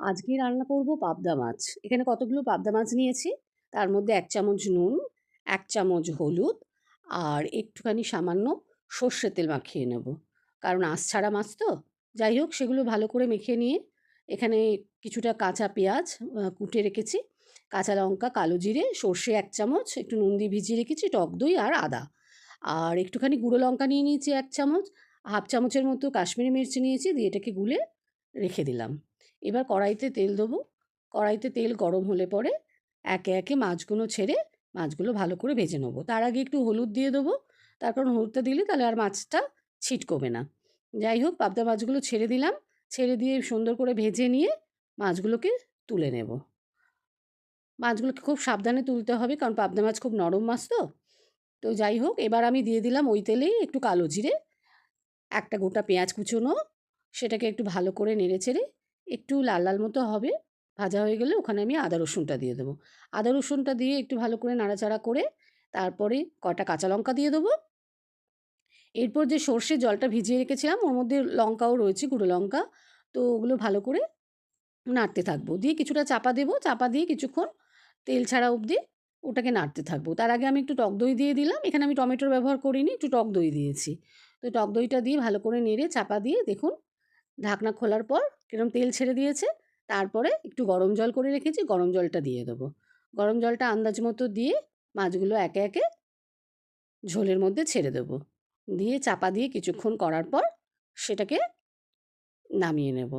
আজকে রান্না করব পাবদা মাছ। এখানে কতগুলো পাবদা মাছ নিয়েছি। তার মধ্যে ১ চামচ নুন, ১ চামচ হলুদ আর একটুখানি সামান্য সর্ষের তেল মাখিয়ে নেব। কারণ আঁশ ছাড়া মাছ তো। যাই হোক সেগুলো ভালো করে মেখে নিয়ে এখানে কিছুটা কাঁচা পেঁয়াজ কুটে রেখেছি, কাঁচা লঙ্কা, কালো জিরে, সর্ষে ১ চামচ, একটু নুন দিয়ে ভিজিয়ে রেখেছি, টক দই আর আদা। আর একটুখানি গুঁড়ো লঙ্কা নিয়ে নিয়েছি ১ চামচ, হাফ চামচের মতো কাশ্মীরি মির্চি নিয়েছি, দিয়ে এটাকে গুলে রেখে দিলাম। এবার কড়াইতে তেল দেবো। কড়াইতে তেল গরম হলে পরে একে একে মাছগুলো ছেড়ে মাছগুলো ভালো করে ভেজে নেবো। তার আগে একটু হলুদ দিয়ে দেবো। তার কারণ হলুদটা দিলে তাহলে আর মাছটা ছিটকবে না। যাই হোক পাবদা মাছগুলো ছেড়ে দিলাম। ছেড়ে দিয়ে সুন্দর করে ভেজে নিয়ে মাছগুলোকে তুলে নেব। মাছগুলোকে খুব সাবধানে তুলতে হবে, কারণ পাবদা মাছ খুব নরম মাছ তো। তো যাই হোক এবার আমি দিয়ে দিলাম ওই তেলেই একটু কালো জিরে, একটা গোটা পেঁয়াজ কুচোনো, সেটাকে একটু ভালো করে নেড়েচেড়ে একটু লাল লাল মতো হবে, ভাজা হয়ে গেলে ওখানে আমি আদা রসুনটা দিয়ে দেবো। আদা রসুনটা দিয়ে একটু ভালো করে নাড়াচাড়া করে তারপরে কটা কাঁচা লঙ্কা দিয়ে দেবো। এরপর যে সর্ষের জলটা ভিজিয়ে রেখেছিলাম ওর মধ্যে লঙ্কাও রয়েছে, গুঁড়ো লঙ্কা। তো ওগুলো ভালো করে নাড়তে থাকবো, দিয়ে কিছুটা চাপা দেবো, চাপা দিয়ে কিছুক্ষণ তেল ছাড়া অবধি ওটাকে নাড়তে থাকবো। তার আগে আমি একটু টক দই দিয়ে দিলাম। এখানে আমি টমেটোর ব্যবহার করিনি, একটু টক দই দিয়েছি। তো টক দইটা দিয়ে ভালো করে নেড়ে চাপা দিয়ে দেখুন ঢাকনা খোলার পর কিরম তেল ছেড়ে দিয়েছে। তারপরে একটু গরম জল করে রেখেছি, গরম জলটা দিয়ে দেবো। গরম জলটা আন্দাজ মতো দিয়ে মাছগুলো একে একে ঝোলের মধ্যে ছেড়ে দেবো। দিয়ে চাপা দিয়ে কিছুক্ষণ করার পর সেটাকে নামিয়ে নেব।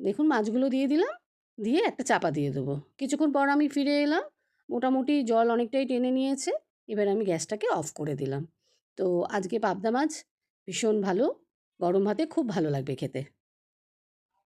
দেখুন মাছগুলো দিয়ে দিলাম, দিয়ে একটা চাপা দিয়ে দেবো। কিছুক্ষণ পর আমি ফিরে এলাম। মোটামুটি জল অনেকটাই টেনে নিয়েছে। এবার আমি গ্যাসটাকে অফ করে দিলাম। তো আজকে পাবদা মাছ ভীষণ ভালো, গরম ভাতে খুব ভালো লাগবে খেতে।